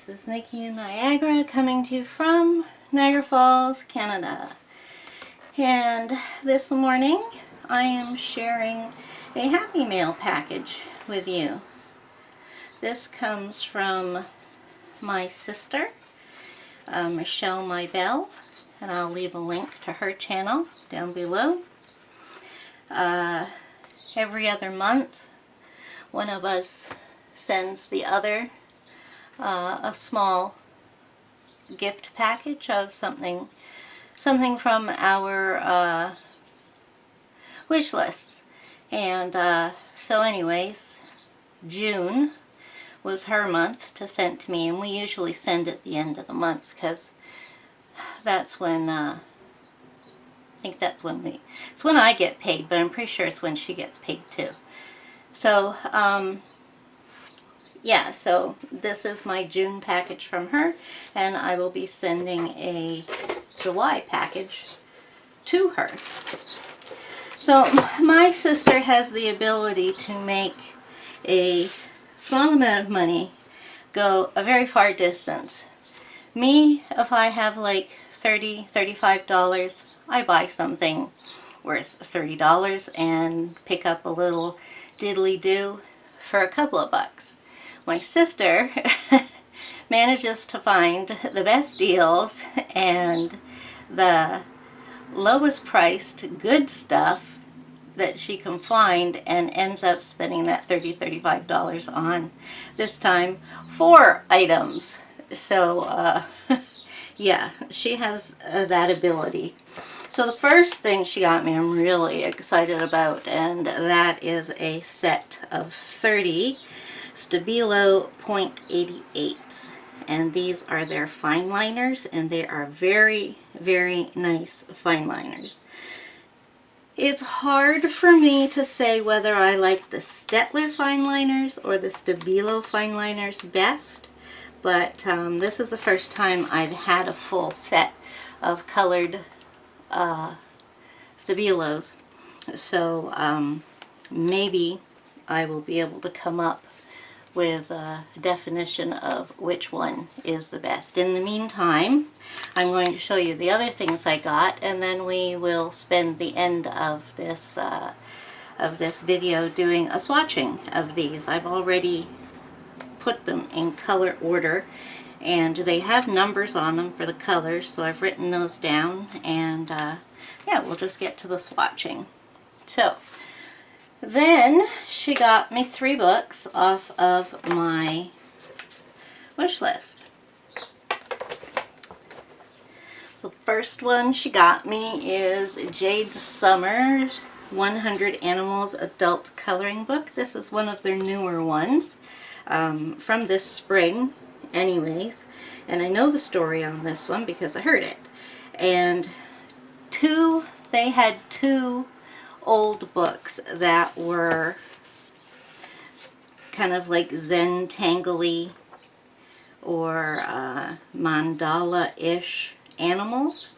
This is Nikki in Niagara, coming to you from Niagara Falls, Canada. And this morning I am sharing a Happy Mail package with you. This comes from my sister, Michelle Mybell, and I'll leave a link to her channel down below. Every other month, one of us sends the other a small gift package of something from our wish lists. And so anyways, June was her month to send to me, and we usually send at the end of the month because that's when I think it's when I get paid, but I'm pretty sure it's when she gets paid too. So yeah, so this is my June package from her, and I will be sending a July package to her. So my sister has the ability to make a small amount of money go a very far distance. Me, if I have like $30, $35, I buy something worth $30 and pick up a little diddly-do for a couple of bucks. My sister manages to find the best deals and the lowest priced good stuff that she can find, and ends up spending that $30, $35 on, this time, 4 items. So yeah, she has that ability. So the first thing she got me I'm really excited about, and that is a set of 30 Stabilo Point 88s, and these are their fine liners, and they are very, very nice fine liners. It's hard for me to say whether I like the Stettler fine liners or the Stabilo fine liners best, but this is the first time I've had a full set of colored Stabilos, so maybe I will be able to come up with a definition of which one is the best. In the meantime, I'm going to show you the other things I got, and then we will spend the end of this video doing a swatching of these. I've already put them in color order, and they have numbers on them for the colors, so I've written those down, and yeah, we'll just get to the swatching. So then she got me 3 books off of my wish list. So the first one she got me is Jade's Summer 100 Animals Adult Coloring Book. This is one of their newer ones from this spring anyways, and I know the story on this one because I heard it. And they had 2 old books that were kind of like Zen-tangle-y or mandala-ish animals,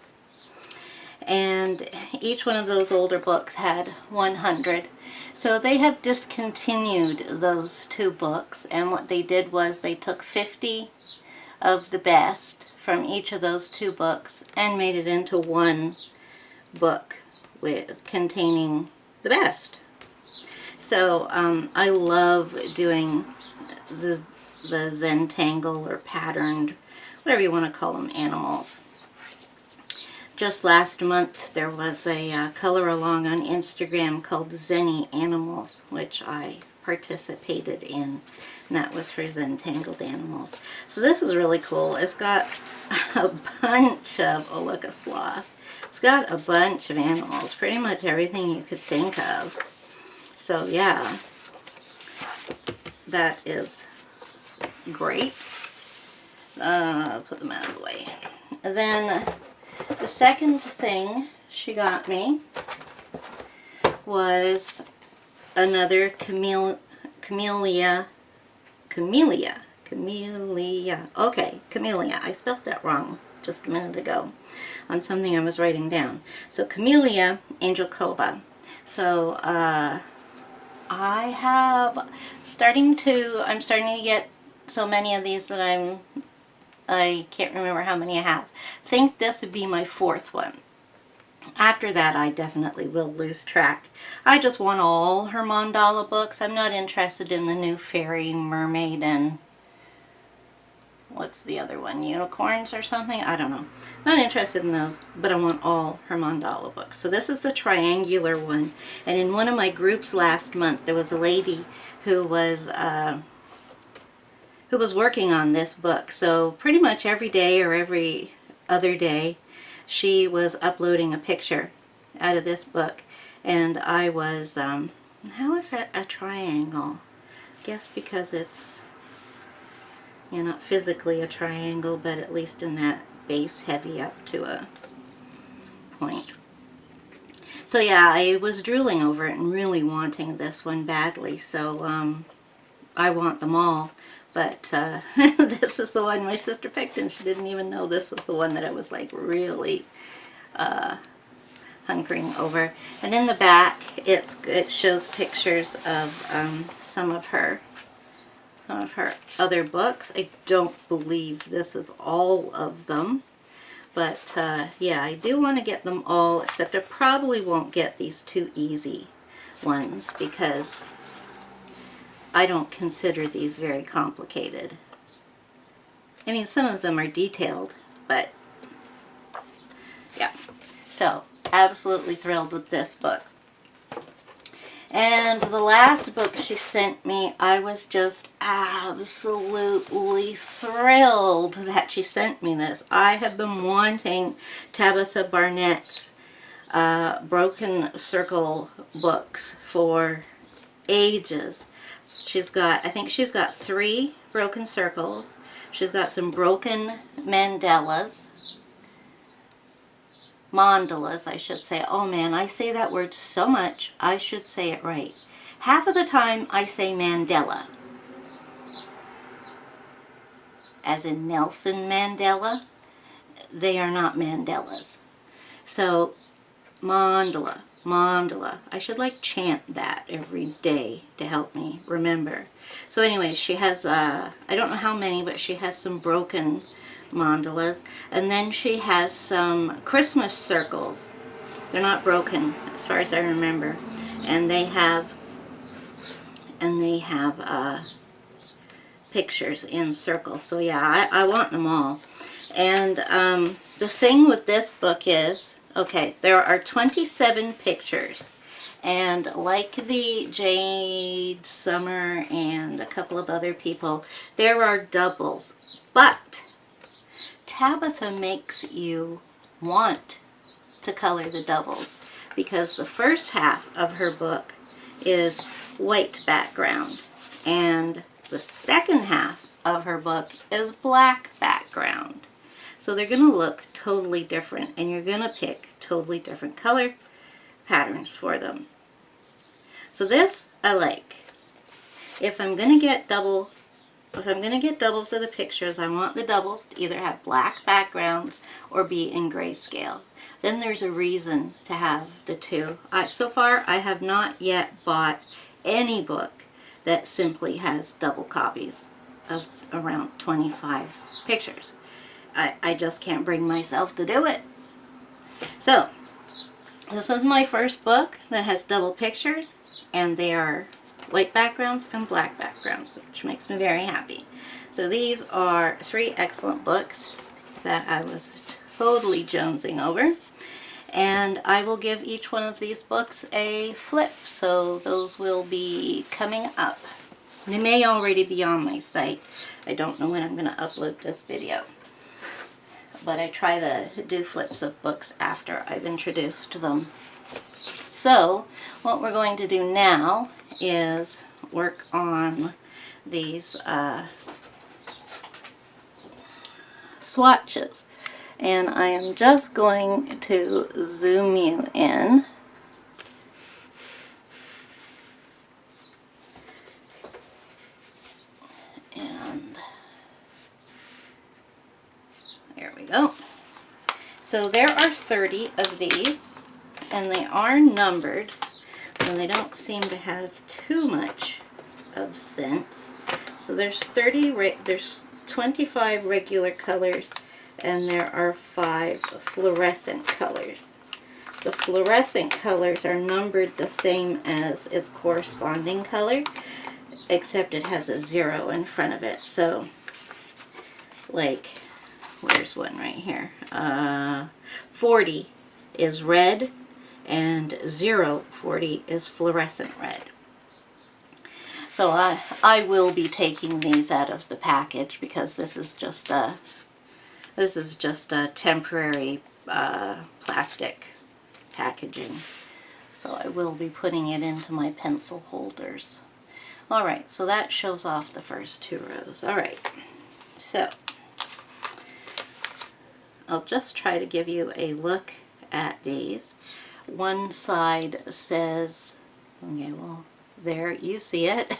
and each one of those older books had 100. So they have discontinued those 2 books, and what they did was they took 50 of the best from each of those 2 books and made it into one book containing the best. So I love doing the Zen-tangle or patterned, whatever you want to call them, animals. Just last month there was a color along on Instagram called Zenny Animals, which I participated in, and that was for Zen-tangled animals. So this is really cool. It's got a bunch of, oh look, a sloth. It's got a bunch of animals, pretty much everything you could think of. So yeah, that is great. Put them out of the way. And then the second thing she got me was another Kameliya. Okay, Kameliya. I spelled that wrong just a minute ago on something I was writing down. So Tabby Angelkova. So I'm starting to get so many of these that I'm I can't remember how many I have. I think this would be my 4th one. After that, I definitely will lose track. I just want all her mandala books. I'm not interested in the new fairy, mermaid, and what's the other one? Unicorns or something? I don't know. Not interested in those, but I want all her mandala books. So this is the triangular one. And in one of my groups last month, there was a lady who was working on this book. So pretty much every day or every other day, she was uploading a picture out of this book, and I was, how is that a triangle? I guess because it's, you know, not physically a triangle, but at least in that base heavy up to a point. So yeah, I was drooling over it and really wanting this one badly, so I want them all. But this is the one my sister picked, and she didn't even know this was the one that I was like really hunkering over. And in the back, it shows pictures of some of her other books. I don't believe this is all of them, but yeah, I do want to get them all, except I probably won't get these 2 easy ones because I don't consider these very complicated. I mean, some of them are detailed, but yeah. So, absolutely thrilled with this book. And the last book she sent me, I was just absolutely thrilled that she sent me this. I have been wanting Tabitha Barnett's Broken Circle books for ages. I think she's got 3 broken circles. She's got some broken mandalas. Mandalas, I should say. Oh man, I say that word so much, I should say it right. Half of the time I say Mandela, as in Nelson Mandela. They are not Mandalas. So, mandala, mandala. I should like chant that every day to help me remember. So anyway, she has, I don't know how many, but she has some broken mandalas. And then she has some Christmas circles. They're not broken as far as I remember. And they have pictures in circles. So yeah, I want them all. And the thing with this book is, okay, there are 27 pictures, and like the Jade, Summer, and a couple of other people, there are doubles, but Tabitha makes you want to color the doubles, because the first half of her book is white background, and the second half of her book is black background. So they're going to look totally different, and you're going to pick totally different color patterns for them. So this I like. If I'm going to get doubles of the pictures, I want the doubles to either have black backgrounds or be in grayscale. Then there's a reason to have the 2. So far, I have not yet bought any book that simply has double copies of around 25 pictures. I just can't bring myself to do it. So, this is my first book that has double pictures, and they are white backgrounds and black backgrounds, which makes me very happy. So these are 3 excellent books that I was totally jonesing over. And I will give each one of these books a flip, so those will be coming up. They may already be on my site. I don't know when I'm going to upload this video, but I try to do flips of books after I've introduced them. So what we're going to do now is work on these swatches. And I am just going to zoom you in. And there we go. So there are 30 of these, and they are numbered, and they don't seem to have too much of sense. So there's 25 regular colors, and there are 5 fluorescent colors. The fluorescent colors are numbered the same as its corresponding color, except it has a 0 in front of it. So, like, where's one right here? 40 is red, and 40 is fluorescent red. So I will be taking these out of the package because this is just a temporary plastic packaging. So I will be putting it into my pencil holders. Alright, so that shows off the first 2 rows. Alright, so I'll just try to give you a look at these. One side says, okay, well, there you see it.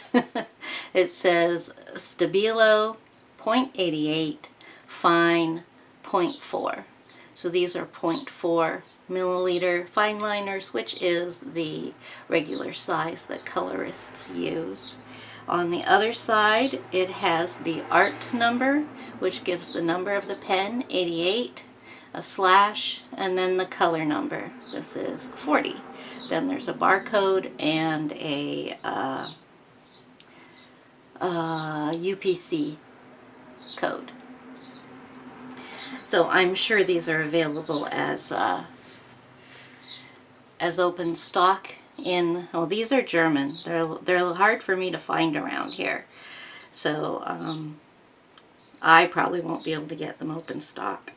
It says Stabilo Point 88, fine 0.4. So these are 0.4 milliliter fineliners, which is the regular size that colorists use. On the other side, it has the art number, which gives the number of the pen, 88, a slash, and then the color number. This is 40. Then there's a barcode and a UPC code. So I'm sure these are available as open stock in, oh, these are German. They're hard for me to find around here. So I probably won't be able to get them open stock.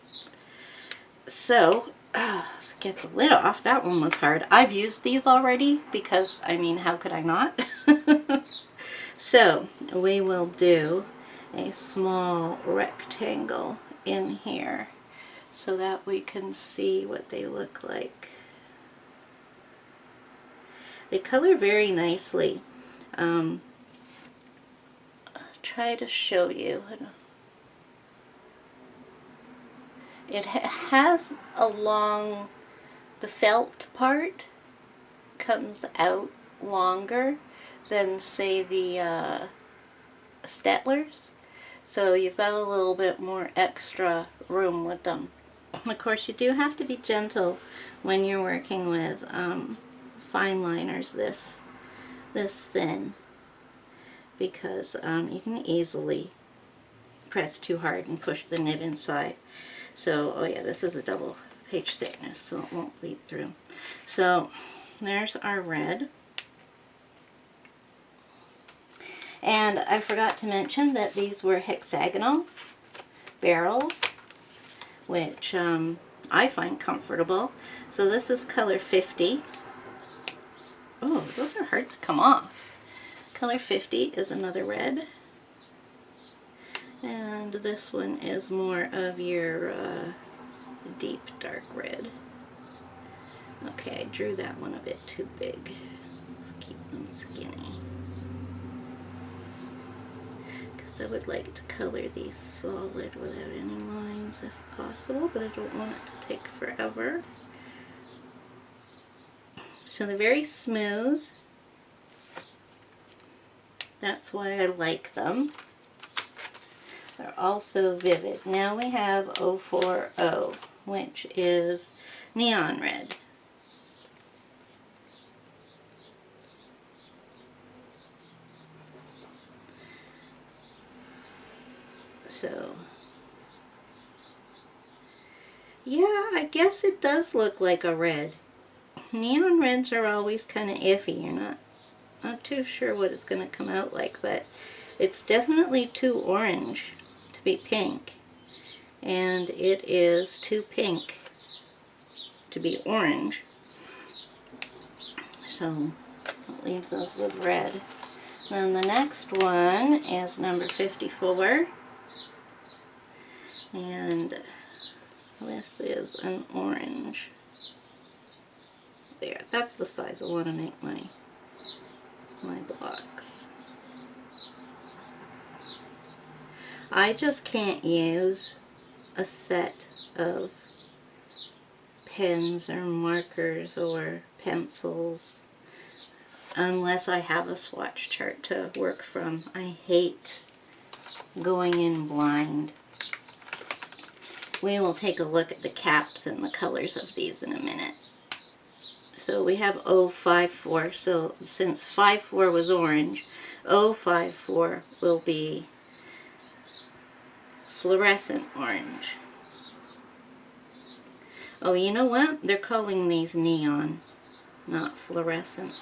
So let's get the lid off. That one was hard. I've used these already because, I mean, how could I not? So we will do a small rectangle in here so that we can see what they look like. They color very nicely. I'll try to show you. It has along the felt part comes out longer than, say, the Stettlers. So you've got a little bit more extra room with them. Of course, you do have to be gentle when you're working with fine liners this thin, because you can easily press too hard and push the nib inside. So, oh yeah, this is a double page thickness, so it won't bleed through. So there's our red. And I forgot to mention that these were hexagonal barrels, which I find comfortable. So this is color 50. Oh, those are hard to come off. Color 50 is another red. And this one is more of your deep dark red. Okay, I drew that one a bit too big. Let's keep them skinny. Because I would like to color these solid without any lines if possible, but I don't want it to take forever. So they're very smooth. That's why I like them. They're also vivid. Now we have 040, which is neon red. So, yeah, I guess it does look like a red. Neon reds are always kind of iffy. You're not too sure what it's going to come out like, but it's definitely too orange to be pink, and it is too pink to be orange. So it leaves us with red. Then the next one is number 54, and this is an orange. There, that's the size I want to make my blocks. I just can't use a set of pens or markers or pencils unless I have a swatch chart to work from. I hate going in blind. We will take a look at the caps and the colors of these in a minute. So we have 054, so since 54 was orange, 054 will be fluorescent orange. Oh, you know what? They're calling these neon, not fluorescent.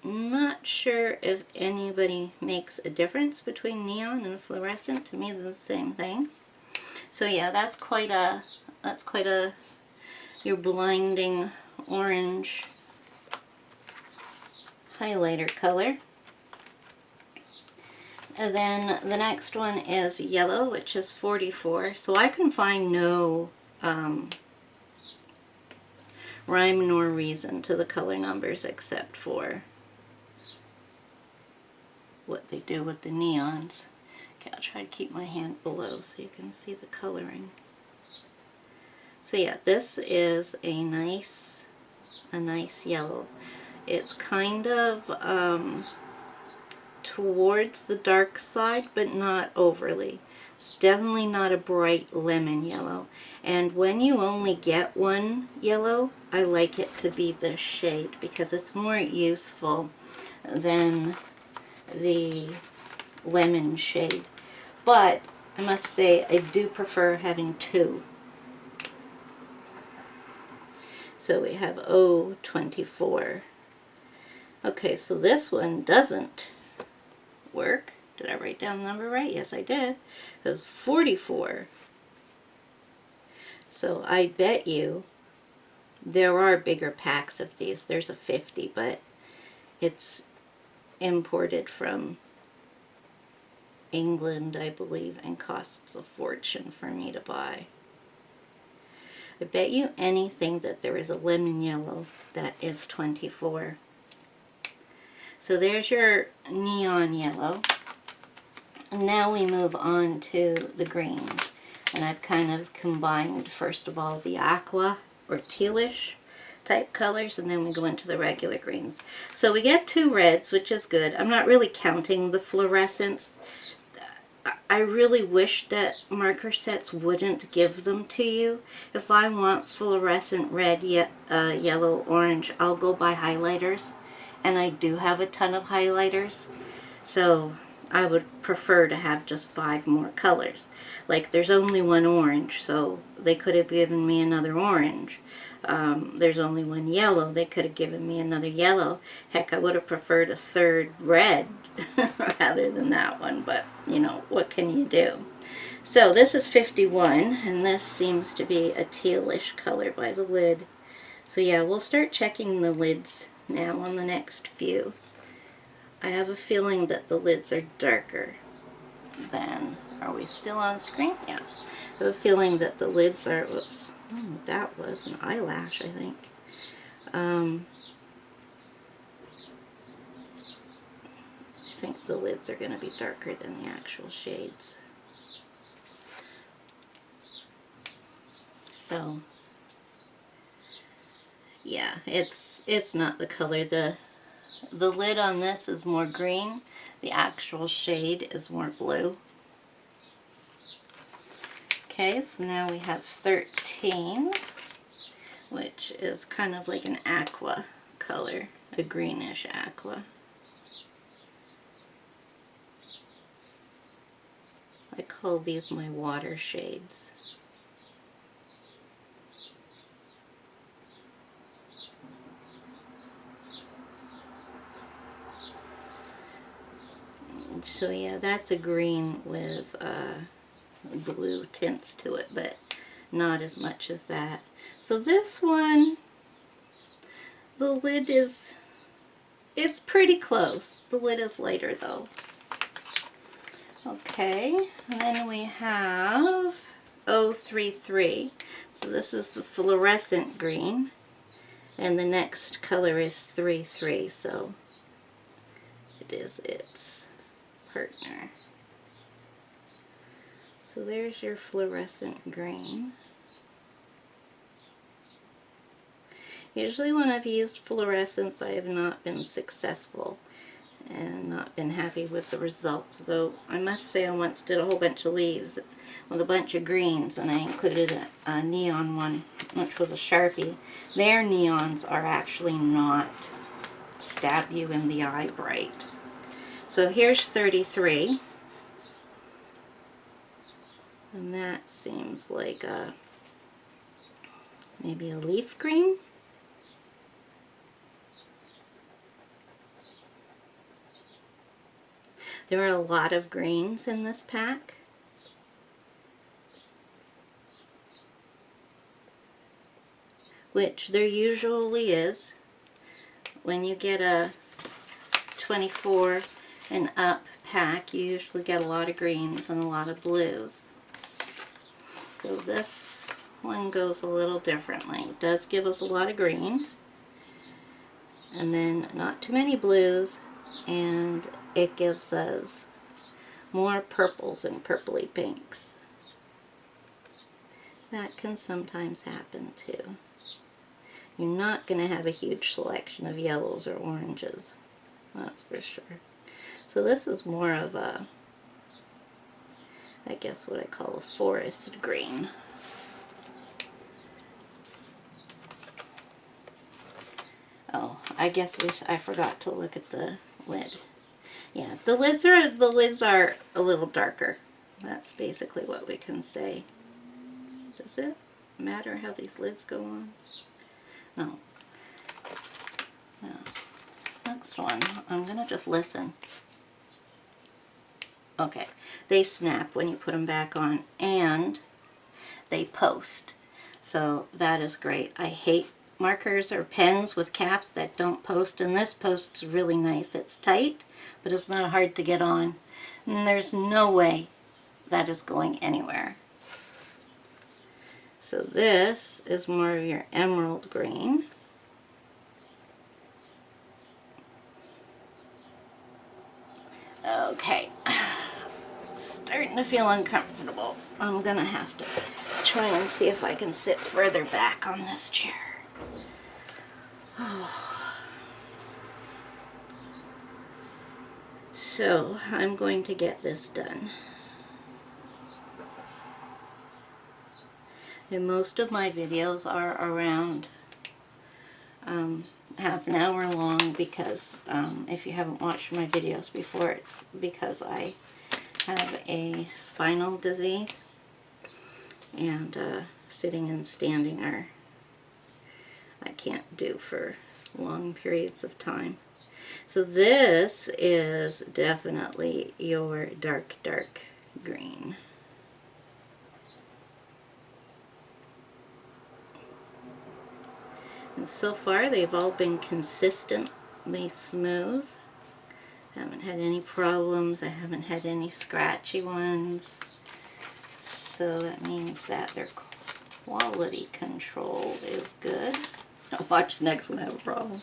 I'm not sure if anybody makes a difference between neon and fluorescent. To me, they're the same thing. So yeah, that's quite a your blinding orange highlighter color. And then the next one is yellow, which is 44. So I can find no rhyme nor reason to the color numbers except for what they do with the neons. Okay, I'll try to keep my hand below so you can see the coloring. So yeah, this is a nice yellow. It's kind of towards the dark side, but not overly. It's definitely not a bright lemon yellow. And when you only get one yellow, I like it to be this shade because it's more useful than the lemon shade. But I must say I do prefer having two. So we have 024. Okay, so this one doesn't work. Did I write down the number right? Yes, I did. It was 44. So I bet you there are bigger packs of these. There's a 50, but it's imported from England, I believe, and costs a fortune for me to buy. I bet you anything that there is a lemon yellow that is 24. So there's your neon yellow. And now we move on to the greens. And I've kind of combined, first of all, the aqua or tealish type colors, and then we go into the regular greens. So we get two reds, which is good. I'm not really counting the fluorescence. I really wish that marker sets wouldn't give them to you. If I want fluorescent red, yellow, orange, I'll go buy highlighters. And I do have a ton of highlighters. So I would prefer to have just 5 more colors. Like there's only one orange, so they could have given me another orange. There's only one yellow, they could have given me another yellow. Heck, I would have preferred a third red rather than that one, but you know, what can you do? So this is 51, and this seems to be a tealish color by the lid. So yeah, we'll start checking the lids now on the next few. I have a feeling that the lids are darker than, are we still on screen? Yeah. I have a feeling that the lids are, whoops, that was an eyelash, I think. I think the lids are going to be darker than the actual shades. So, yeah, it's not the color. The lid on this is more green. The actual shade is more blue. Okay, so now we have 13, which is kind of like an aqua color, a greenish aqua. I call these my water shades. So yeah, that's a green with blue tints to it, but not as much as that. So this one, the lid is, it's pretty close. The lid is lighter though. Okay, and then we have 033. So this is the fluorescent green, and the next color is 33, so it is its partner. So there's your fluorescent green. Usually when I've used fluorescents, I have not been successful and not been happy with the results, though I must say I once did a whole bunch of leaves with a bunch of greens, and I included a neon one, which was a Sharpie. Their neons are actually not stab you in the eye bright. So here's 33, and that seems like maybe a leaf green. There are a lot of greens in this pack. Which there usually is. When you get a 24 and up pack, you usually get a lot of greens and a lot of blues. So this one goes a little differently. It does give us a lot of greens, and then not too many blues, and it gives us more purples and purpley pinks. That can sometimes happen too. You're not going to have a huge selection of yellows or oranges, that's for sure. So this is more of a, I guess what I call a forest green. Oh, I guess I forgot to look at the lid. Yeah, the lids are a little darker. That's basically what we can say. Does it matter how these lids go on? No. No. Next one, I'm gonna just listen. Okay, they snap when you put them back on, and they post. So that is great. I hate markers or pens with caps that don't post, and this posts really nice. It's tight, but it's not hard to get on. And there's no way that is going anywhere. So this is more of your emerald green. Okay, starting to feel uncomfortable. I'm gonna have to try and see if I can sit further back on this chair. So I'm going to get this done. And most of my videos are around half an hour long, because if you haven't watched my videos before, it's because I have a spinal disease, and sitting and standing I can't do for long periods of time. So this is definitely your dark green. And so far they've all been consistently smooth. Haven't had any problems. I haven't had any scratchy ones. So that means that their quality control is good. I'll watch the next one have a problem.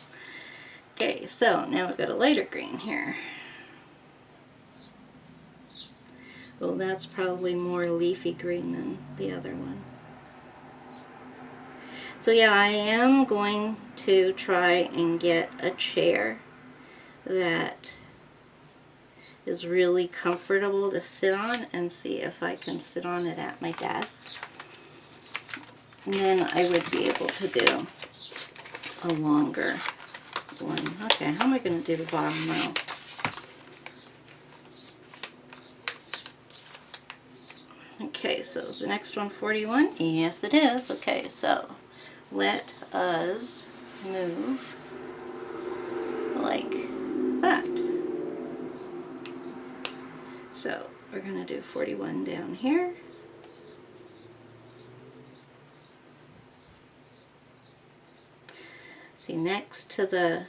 Okay, so now we've got a lighter green here. Well, that's probably more leafy green than the other one. So yeah, I am going to try and get a chair that is really comfortable to sit on, and see if I can sit on it at my desk. And then I would be able to do a longer one. Okay, how am I going to do the bottom now? Okay, so is the next one 41? Yes, it is. Okay, so let us move like that. So we're going to do 41 down here. See, next to the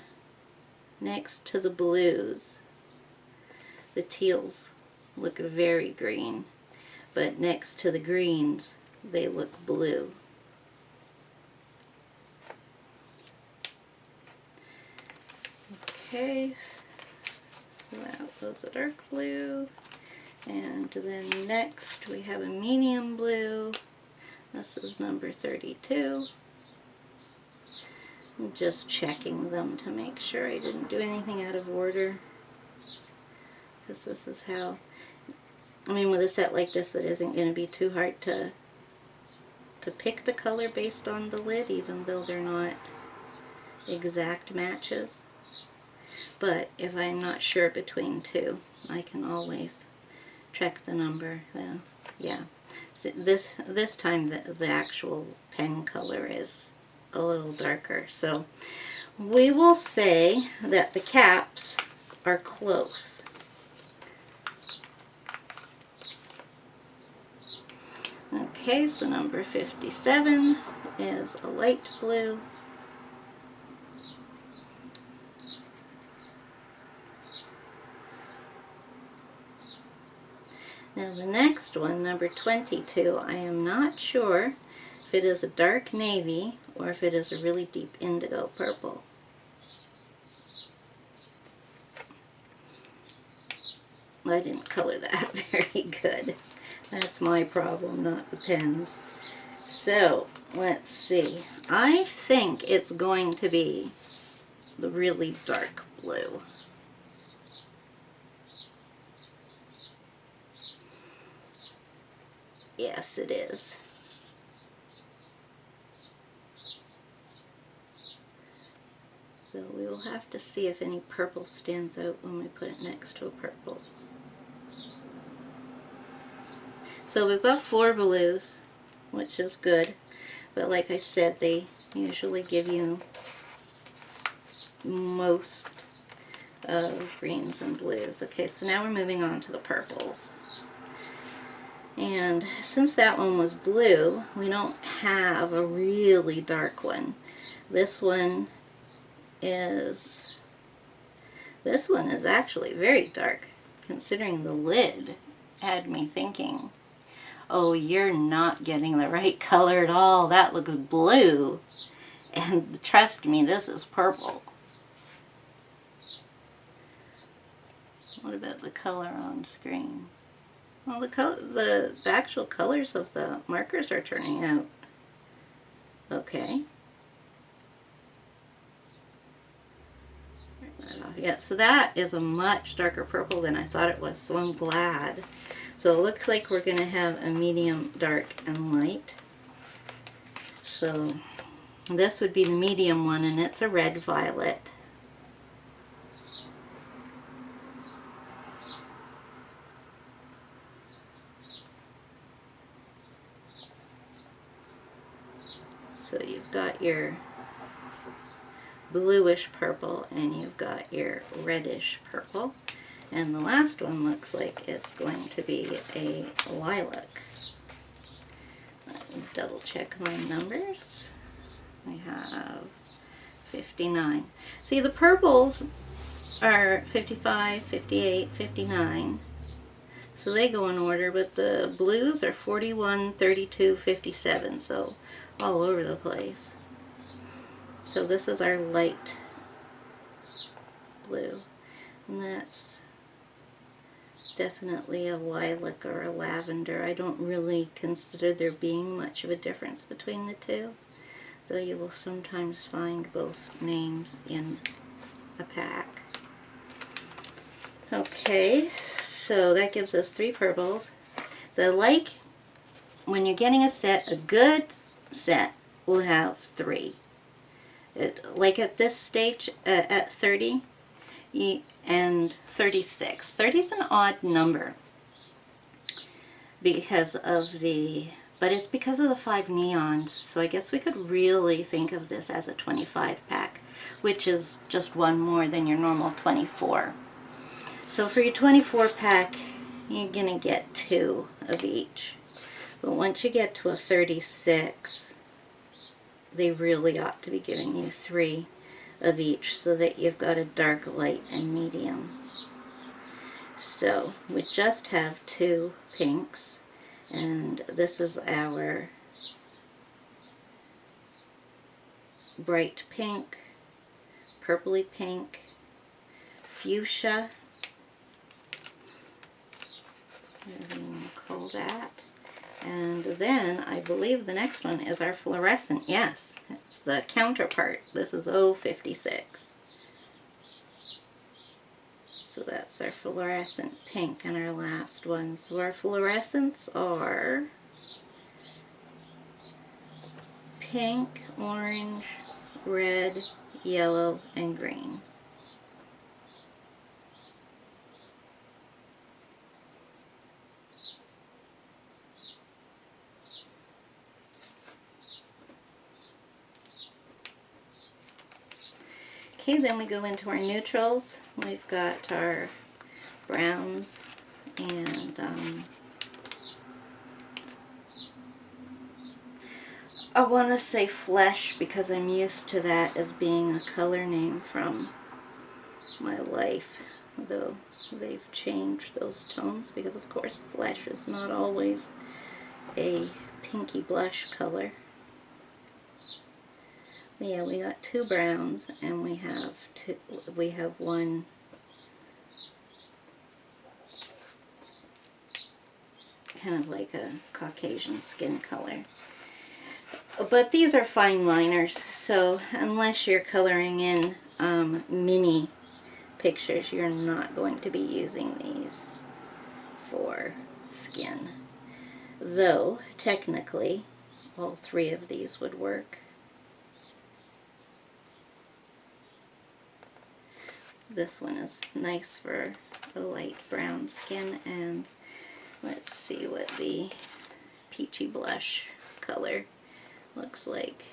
blues, the teals look very green, but next to the greens, they look blue. Okay, so that was a dark blue, and then next we have a medium blue. This is number 32. I'm just checking them to make sure I didn't do anything out of order. Because this is how, I mean, with a set like this, it isn't going to be too hard to pick the color based on the lid, even though they're not exact matches. But if I'm not sure between two, I can always check the number. Yeah. So this time the actual pen color is a little darker. So we will say that the caps are close. Okay, so number 57 is a light blue. Now the next one, number 22, I am not sure if it is a dark navy or if it is a really deep indigo purple. I didn't color that very good. That's my problem, not the pen's. So, let's see. I think it's going to be the really dark blue. Yes, it is. So we will have to see if any purple stands out when we put it next to a purple. So we've got 4 blues, which is good. But like I said, they usually give you most of greens and blues. Okay, so now we're moving on to the purples. And since that one was blue, we don't have a really dark one. This one is actually very dark, considering the lid had me thinking, oh, you're not getting the right color at all. That looks blue. And trust me, this is purple. What about the color on screen? Well, the actual colors of the markers are turning out okay. Yeah, so that is a much darker purple than I thought it was, so I'm glad. So it looks like we're going to have a medium, dark, and light. So this would be the medium one, and it's a red violet. So you've got your bluish purple and you've got your reddish purple. And the last one looks like it's going to be a lilac. Let me double check my numbers. I have 59. See, the purples are 55, 58, 59. So they go in order, but the blues are 41, 32, 57. So all over the place. So this is our light blue, and that's definitely a lilac or a lavender. I don't really consider there being much of a difference between the two, though you will sometimes find both names in a pack. Okay, so that gives us 3 purples. When you're getting a set, a good set will have 3. Like at this stage, at 30 and 36. 30 is an odd number because of but it's because of the 5 neons, so I guess we could really think of this as a 25 pack, which is just one more than your normal 24. So for your 24 pack, you're going to get 2 of each. But once you get to a 36, they really ought to be giving you 3 of each so that you've got a dark, light, and medium. So we just have 2 pinks, and this is our bright pink, purpley pink, fuchsia, whatever you want to call that, And then I believe the next one is our fluorescent. Yes, it's the counterpart. This is 056. So that's our fluorescent pink and our last one. So our fluorescents are pink, orange, red, yellow, and green. Okay, then we go into our neutrals. We've got our browns and I want to say flesh because I'm used to that as being a color name from my life, though they've changed those tones because of course flesh is not always a pinky blush color. Yeah, we got two browns and we have one kind of like a Caucasian skin color. But these are fine liners, so unless you're coloring in mini pictures, you're not going to be using these for skin. Though, technically, all three of these would work. This one is nice for a light brown skin, and let's see what the peachy blush color looks like.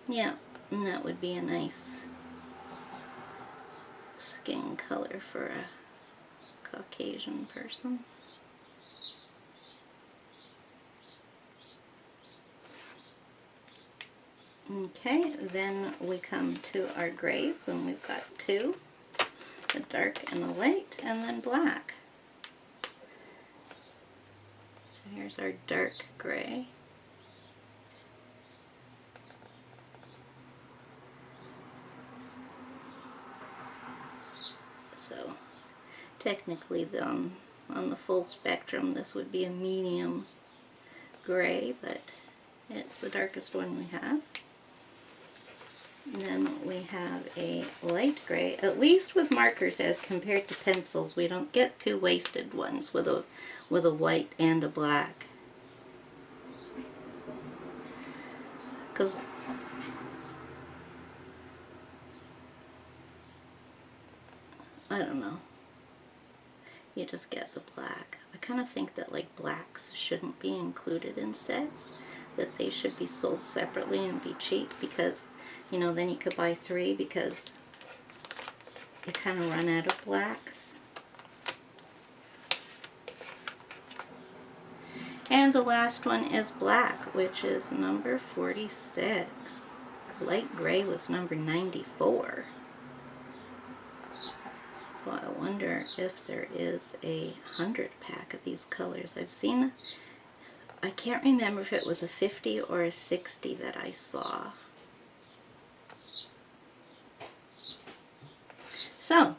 Yeah, and that would be a nice skin color for a Caucasian person. Okay, then we come to our grays when we've got two, a dark and a light, and then black. So here's our dark gray. So technically on the full spectrum this would be a medium gray, but it's the darkest one we have. And then we have a light gray, at least with markers as compared to pencils. We don't get two wasted ones with a white and a black. Because I don't know. You just get the black. I kind of think that like blacks shouldn't be included in sets, that they should be sold separately and be cheap, because you know then you could buy three because you kind of run out of blacks. And the last one is black, which is number 46. Light gray was number 94. So I wonder if there is a 100 pack of these colors. I've seen, I can't remember if it was a 50 or a 60 that I saw. So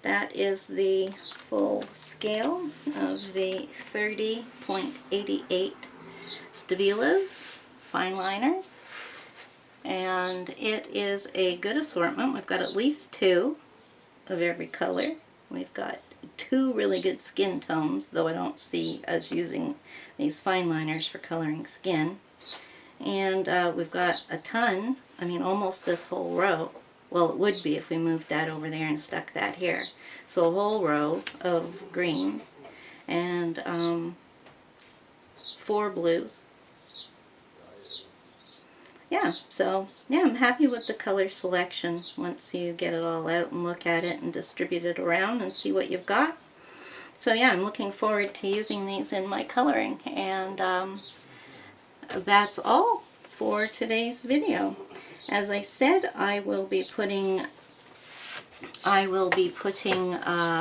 that is the full scale of the 30.88 Stabilos fine liners. And it is a good assortment. We've got at least two of every color. We've got two really good skin tones, though I don't see us using these fine liners for coloring skin. And we've got a ton, I mean almost this whole row. Well, it would be if we moved that over there and stuck that here. So a whole row of greens and 4 blues. Yeah, so yeah, I'm happy with the color selection once you get it all out and look at it and distribute it around and see what you've got. So yeah, I'm looking forward to using these in my coloring, and that's all for today's video. As I said, I will be putting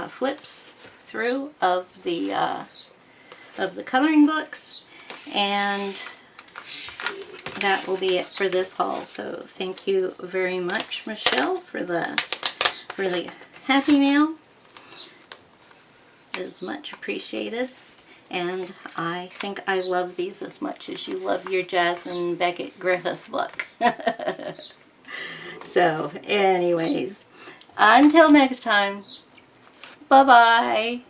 flips through of the coloring books, and that will be it for this haul. So thank you very much, Michelle, for the Happy Mail. It is much appreciated. And I think I love these as much as you love your Jasmine Beckett Griffith book. So, anyways, until next time, bye-bye.